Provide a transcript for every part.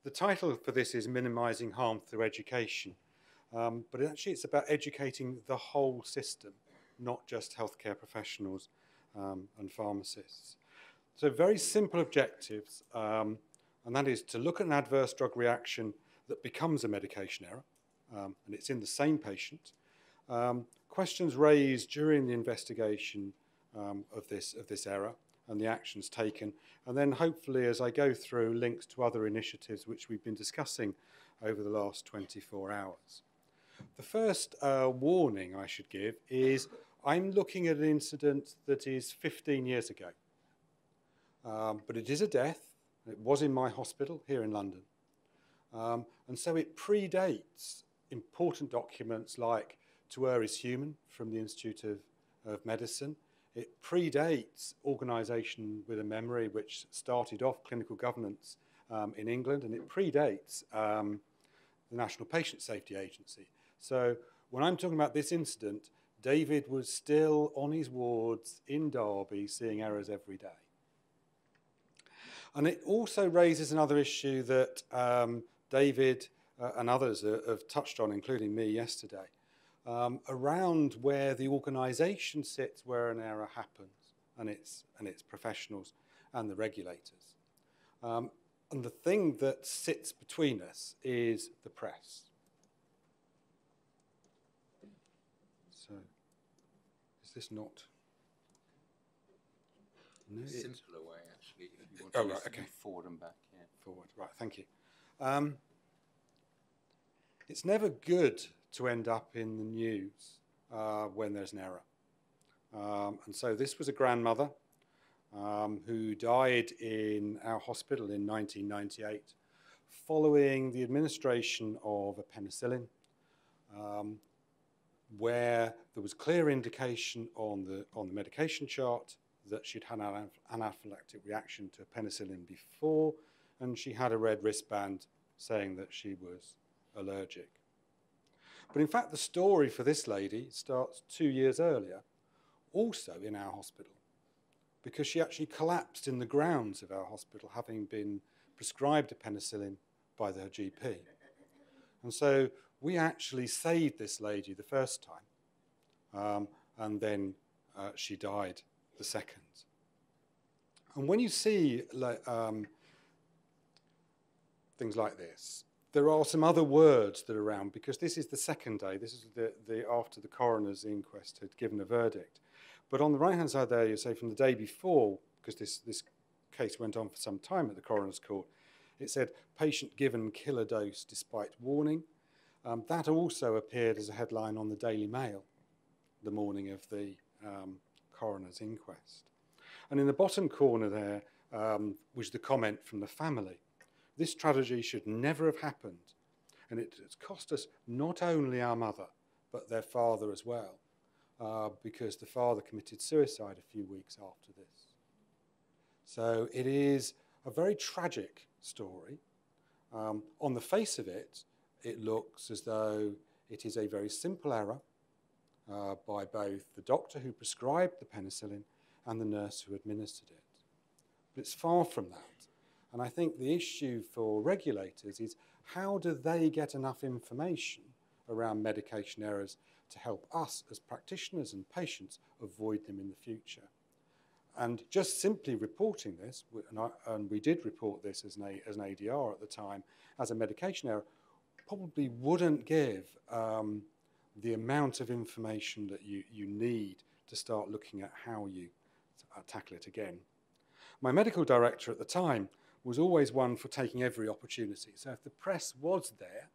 The title for this is Minimising Harm Through Education, but actually it's about educating the whole system, not just healthcare professionals and pharmacists. So very simple objectives, and that is to look at an adverse drug reaction that becomes a medication error, and it's in the same patient. Questions raised during the investigation of this error and the actions taken, and then hopefully as I go through, links to other initiatives which we've been discussing over the last 24 hours. The first warning I should give is I'm looking at an incident that is 15 years ago, but it is a death. It was in my hospital here in London, and so it predates important documents like To Err is Human from the Institute of Medicine. It predates Organisation with a Memory, which started off clinical governance in England, and it predates the National Patient Safety Agency. So when I'm talking about this incident, David was still on his wards in Derby seeing errors every day. And it also raises another issue that David and others have touched on, including me yesterday, around where the organisation sits where an error happens, and its professionals and the regulators. And the thing that sits between us is the press. So, is this not? No, simpler way, actually, if you want to move forward and back. Yeah. Forward, right, thank you. It's never good to end up in the news when there's an error. And so this was a grandmother who died in our hospital in 1998 following the administration of a penicillin, where there was clear indication on the medication chart that she'd had an anaphylactic reaction to penicillin before, and she had a red wristband saying that she was allergic. But in fact, the story for this lady starts 2 years earlier, also in our hospital, because she actually collapsed in the grounds of our hospital, having been prescribed a penicillin by her GP. And so we actually saved this lady the first time, and then she died the second. And when you see things like this, there are some other words that are around, because this is the second day. This is the after the coroner's inquest had given a verdict. But on the right-hand side there, you say from the day before, because this case went on for some time at the coroner's court, it said patient given killer dose despite warning. That also appeared as a headline on the Daily Mail the morning of the coroner's inquest. And in the bottom corner there was the comment from the family. This tragedy should never have happened, and it has cost us not only our mother, but their father as well, because the father committed suicide a few weeks after this. So it is a very tragic story. On the face of it, it looks as though it is a very simple error by both the doctor who prescribed the penicillin and the nurse who administered it. But it's far from that. And I think the issue for regulators is how do they get enough information around medication errors to help us as practitioners and patients avoid them in the future. And just simply reporting this, and we did report this as an ADR at the time, as a medication error, probably wouldn't give the amount of information that you need to start looking at how you tackle it again. My medical director at the time was always one for taking every opportunity. So if the press was there,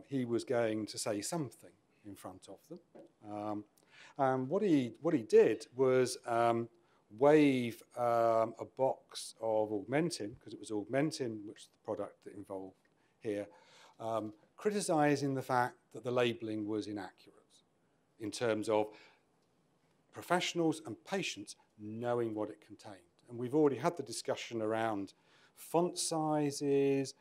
he was going to say something in front of them. And what he did was wave a box of Augmentin, because it was Augmentin, which is the product that involved here, criticising the fact that the labelling was inaccurate in terms of professionals and patients knowing what it contained. And we've already had the discussion around font sizes,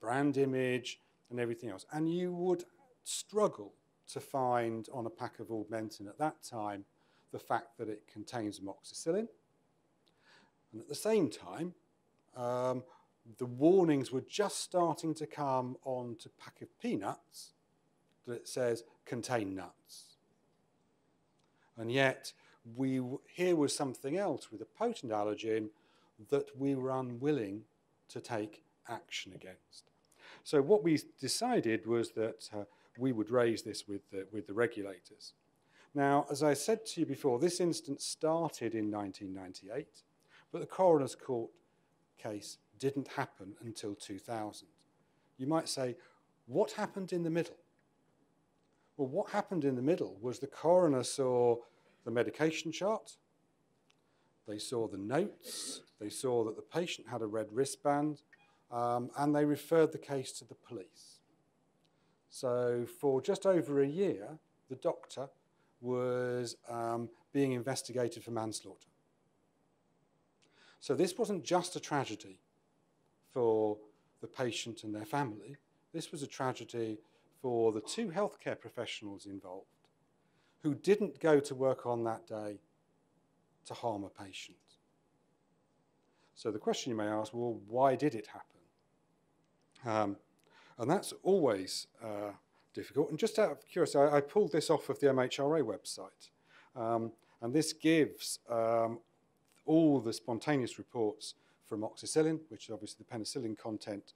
brand image, and everything else. And you would struggle to find on a pack of Augmentin at that time the fact that it contains amoxicillin. And at the same time, the warnings were just starting to come onto a pack of peanuts that says contain nuts. And yet here was something else with a potent allergen that we were unwilling to take action against. So what we decided was that we would raise this with the regulators. Now, as I said to you before, this instance started in 1998, but the coroner's court case didn't happen until 2000. You might say, what happened in the middle? Well, what happened in the middle was the coroner saw the medication chart, they saw the notes, they saw that the patient had a red wristband, and they referred the case to the police. So for just over a year, the doctor was being investigated for manslaughter. So this wasn't just a tragedy for the patient and their family. This was a tragedy for the two healthcare professionals involved who didn't go to work on that day to harm a patient. So the question you may ask, well, why did it happen? And that's always difficult. And just out of curiosity, I pulled this off of the MHRA website. And this gives all the spontaneous reports from amoxicillin, which is obviously the penicillin content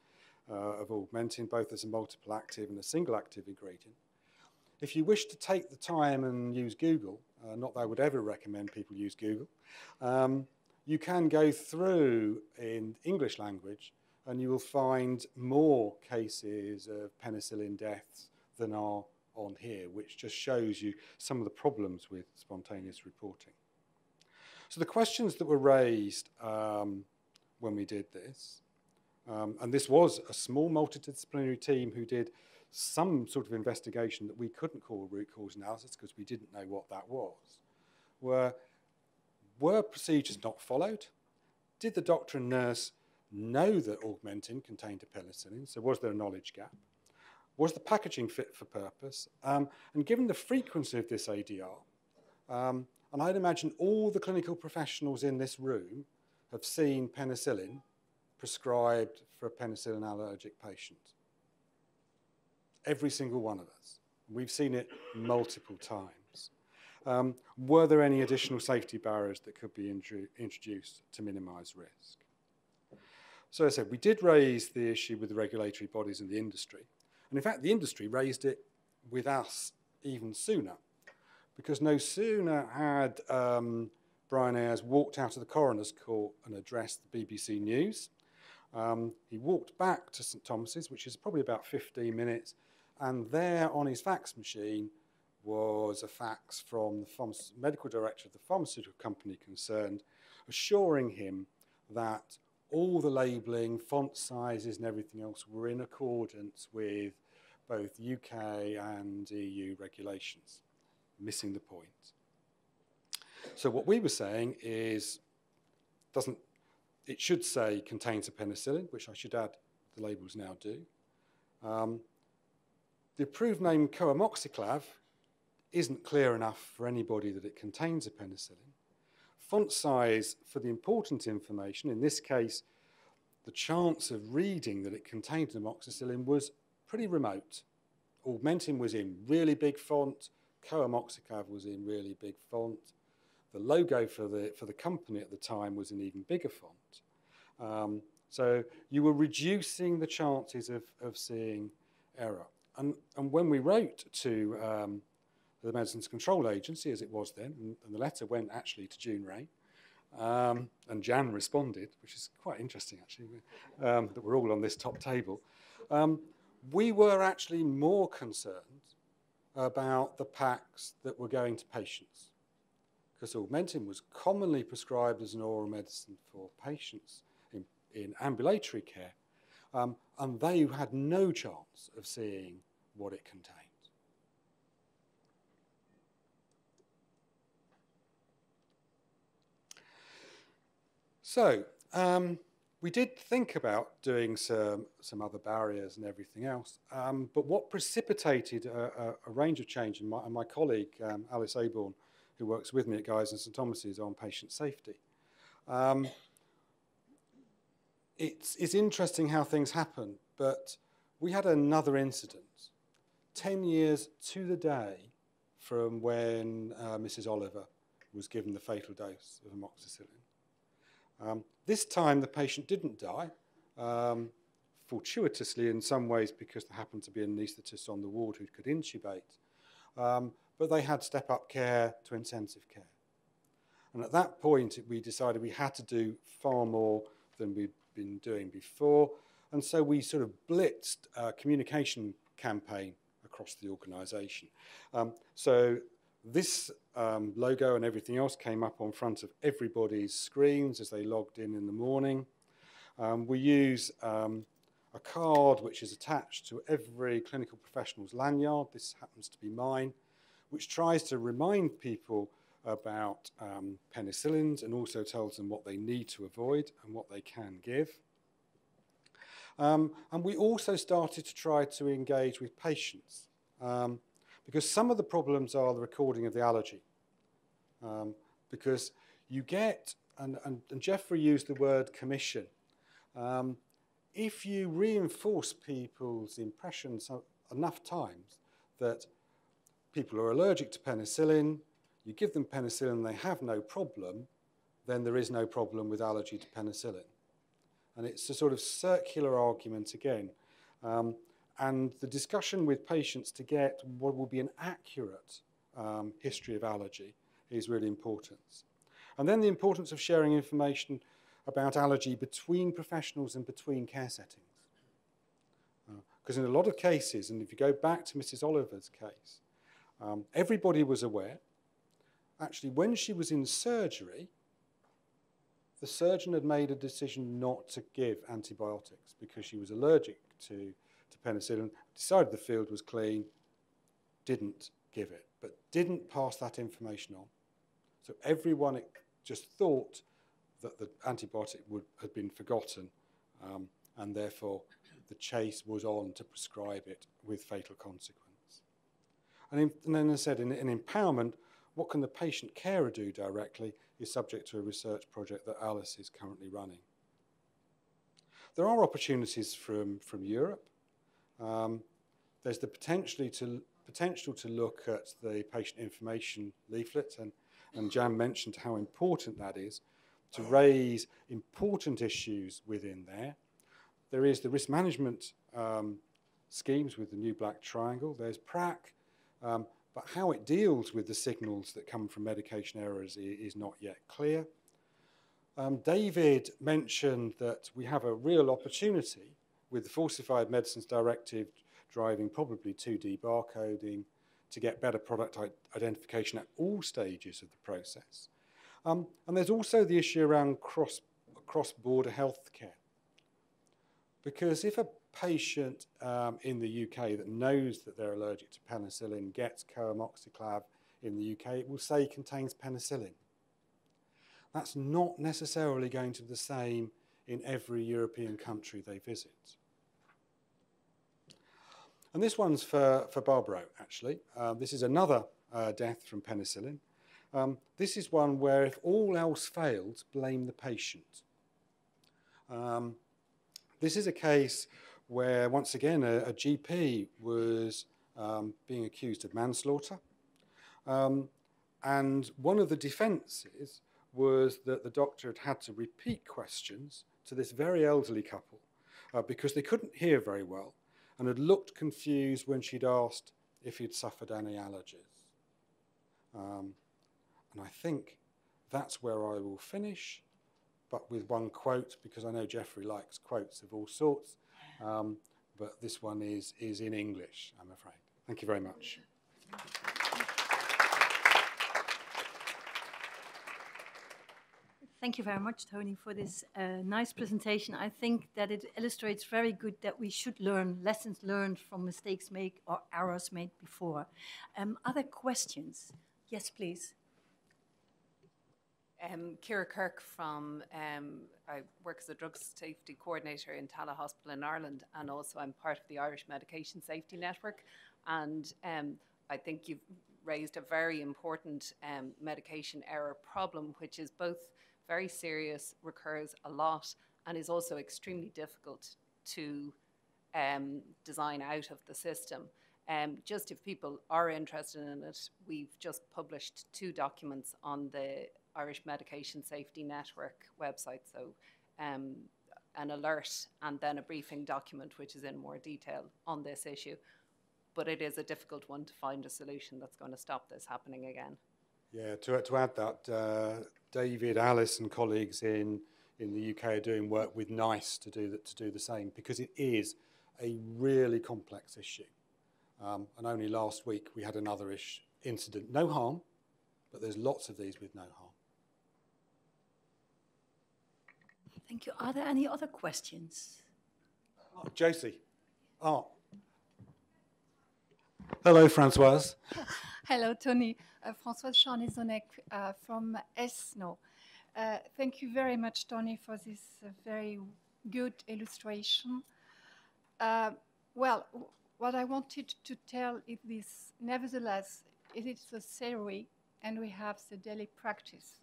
of augmentin, both as a multiple active and a single active ingredient. If you wish to take the time and use Google, not that I would ever recommend people use Google, you can go through in English language and you will find more cases of penicillin deaths than are on here, which just shows you some of the problems with spontaneous reporting. So the questions that were raised when we did this, and this was a small multidisciplinary team who did some sort of investigation that we couldn't call root cause analysis because we didn't know what that was, were procedures not followed? Did the doctor and nurse know that augmentin contained a penicillin? So was there a knowledge gap? Was the packaging fit for purpose? And given the frequency of this ADR, and I'd imagine all the clinical professionals in this room have seen penicillin prescribed for a penicillin allergic patient. Every single one of us. We've seen it multiple times. Were there any additional safety barriers that could be introduced to minimise risk? So as I said, we did raise the issue with the regulatory bodies in the industry. And in fact, the industry raised it with us even sooner, because no sooner had Brian Ayres walked out of the coroner's court and addressed the BBC News. He walked back to St Thomas's, which is probably about 15 minutes, and there on his fax machine was a fax from the medical director of the pharmaceutical company concerned, assuring him that all the labelling, font sizes and everything else were in accordance with both UK and EU regulations, missing the point. So what we were saying is, it should say contains a penicillin, which I should add the labels now do. The approved name coamoxiclav isn't clear enough for anybody that it contains a penicillin. Font size for the important information, in this case, the chance of reading that it contained amoxicillin was pretty remote. Augmentin was in really big font, coamoxiclav was in really big font. The logo for the company at the time was in even bigger font. So you were reducing the chances of seeing error. And when we wrote to the Medicines Control Agency, as it was then, and the letter went actually to June Ray, and Jan responded, which is quite interesting actually, that we're all on this top table. We were actually more concerned about the packs that were going to patients, because augmentin was commonly prescribed as an oral medicine for patients in ambulatory care, and they had no chance of seeing what it contained. So we did think about doing some other barriers and everything else, but what precipitated a range of change, and my colleague Alice Aborn, who works with me at Guy's and St Thomas's on patient safety, it's interesting how things happen, but we had another incident 10 years to the day from when Mrs. Oliver was given the fatal dose of amoxicillin. This time the patient didn't die, fortuitously in some ways because there happened to be an anaesthetist on the ward who could intubate, but they had step-up care to intensive care. And at that point we decided we had to do far more than we'd been doing before, and so we sort of blitzed a communication campaign across the organisation. So this logo and everything else came up on front of everybody's screens as they logged in the morning. We use a card which is attached to every clinical professional's lanyard. This happens to be mine, which tries to remind people about penicillins and also tells them what they need to avoid and what they can give. And we also started to try to engage with patients because some of the problems are the recording of the allergy. Because you get, and Jeffrey used the word commission, if you reinforce people's impressions enough times that people are allergic to penicillin, you give them penicillin, they have no problem, then there is no problem with allergy to penicillin. And it's a sort of circular argument again. And the discussion with patients to get what will be an accurate history of allergy is really important. And then the importance of sharing information about allergy between professionals and between care settings. Because in a lot of cases, and if you go back to Mrs. Oliver's case, everybody was aware. Actually, when she was in surgery, the surgeon had made a decision not to give antibiotics because she was allergic to penicillin, decided the field was clean, didn't give it, but didn't pass that information on. So everyone just thought that the antibiotic had been forgotten, and therefore the chase was on to prescribe it with fatal consequence. And then as I said, in empowerment, what can the patient carer do directly is subject to a research project that Alice is currently running. There are opportunities from Europe. There's the potential to look at the patient information leaflet, and Jan mentioned how important that is, to raise important issues within there. There is the risk management schemes with the new black triangle. There's PRAC, but how it deals with the signals that come from medication errors is not yet clear. David mentioned that we have a real opportunity with the Falsified Medicines Directive driving probably 2D barcoding to get better product identification at all stages of the process. And there's also the issue around cross-border healthcare. Because if a patient in the UK that knows that they're allergic to penicillin gets co-amoxiclav in the UK, it will say contains penicillin. That's not necessarily going to be the same in every European country they visit. And this one's for Barbara, actually. This is another death from penicillin. This is one where if all else failed, blame the patient. This is a case where, once again, a GP was being accused of manslaughter. And one of the defences was that the doctor had to repeat questions to this very elderly couple because they couldn't hear very well and had looked confused when she'd asked if he'd suffered any allergies. And I think that's where I will finish, but with one quote, because I know Jeffrey likes quotes of all sorts, but this one is in English, I'm afraid. Thank you very much. Thank you very much, Tony, for this nice presentation. I think that it illustrates very good that we should learn lessons learned from mistakes made or errors made before. Other questions? Yes, please. Ciara Kirk from, I work as a drug safety coordinator in Tala Hospital in Ireland, and also I'm part of the Irish Medication Safety Network. And I think you've raised a very important medication error problem, which is both very serious, recurs a lot, and is also extremely difficult to design out of the system. Just if people are interested in it, we've just published 2 documents on the Irish Medication Safety Network website. So an alert and then a briefing document, which is in more detail on this issue. But it is a difficult one to find a solution that's going to stop this happening again. Yeah, to add that, David, Alice and colleagues in the UK are doing work with NICE to do the same, because it is a really complex issue. And only last week we had another incident. No harm, but there's lots of these with no harm. Thank you. Are there any other questions? Oh, Josie. Oh. Hello, Françoise. Hello, Tony. Françoise Charnizonek from ESNO. Thank you very much, Tony, for this very good illustration. Well, what I wanted to tell is this: nevertheless, it is a theory, and we have the daily practice.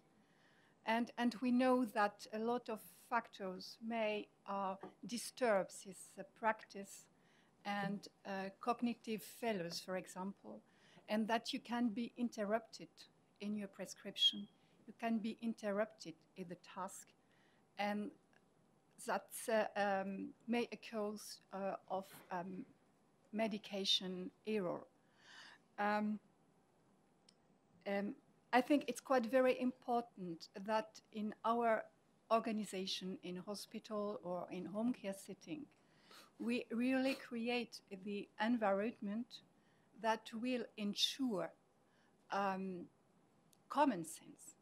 And we know that a lot of factors may disturb this practice, and cognitive failures, for example, and that you can be interrupted in your prescription. You can be interrupted in the task, and that may a cause of medication error. I think it's quite very important that in our organization, in hospital or in home care setting, we really create the environment that will ensure common sense,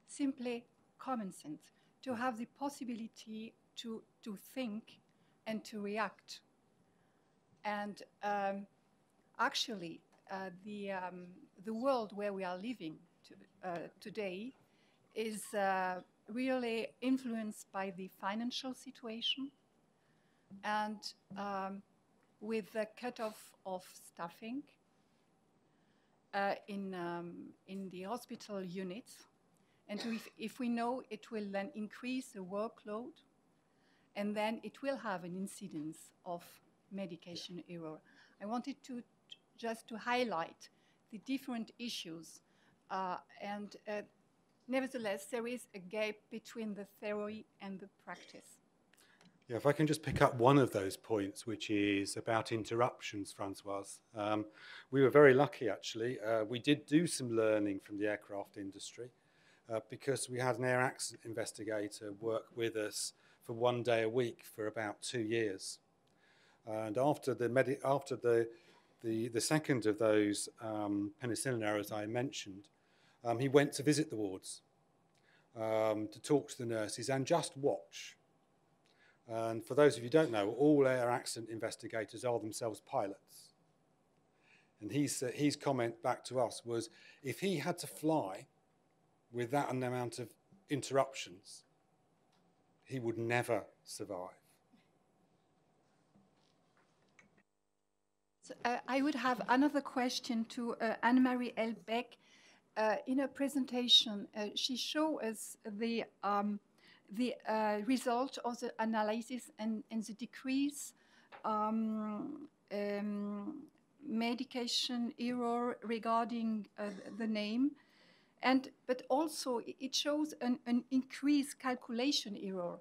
simply common sense, to have the possibility to think and to react. And actually, the world where we are living today is really influenced by the financial situation, and with the cutoff of staffing in the hospital units. And if we know it will then increase the workload, and then it will have an incidence of medication error. I wanted just to highlight the different issues, and nevertheless, there is a gap between the theory and the practice. Yeah, if I can just pick up one of those points, which is about interruptions, Françoise. We were very lucky, actually. We did do some learning from the aircraft industry because we had an air accident investigator work with us for 1 day a week for about 2 years. And after the second of those penicillin errors I mentioned, he went to visit the wards to talk to the nurses and just watch. And for those of you who don't know, all air accident investigators are themselves pilots. And his comment back to us was, if he had to fly with that amount of interruptions, he would never survive. So, I would have another question to Anne-Marie Elbeck. In her presentation, she showed us the result of the analysis and the decrease medication error regarding the name, but also it shows an increased calculation error.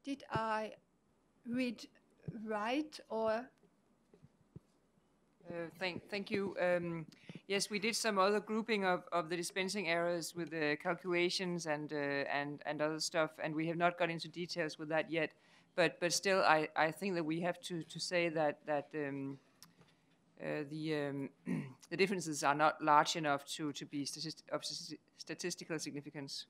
Did I read right, or? Thank you. Yes, we did some other grouping of the dispensing errors with the calculations and other stuff, and we have not got into details with that yet. But still, I think that we have to say that the differences are not large enough to be of statistical significance.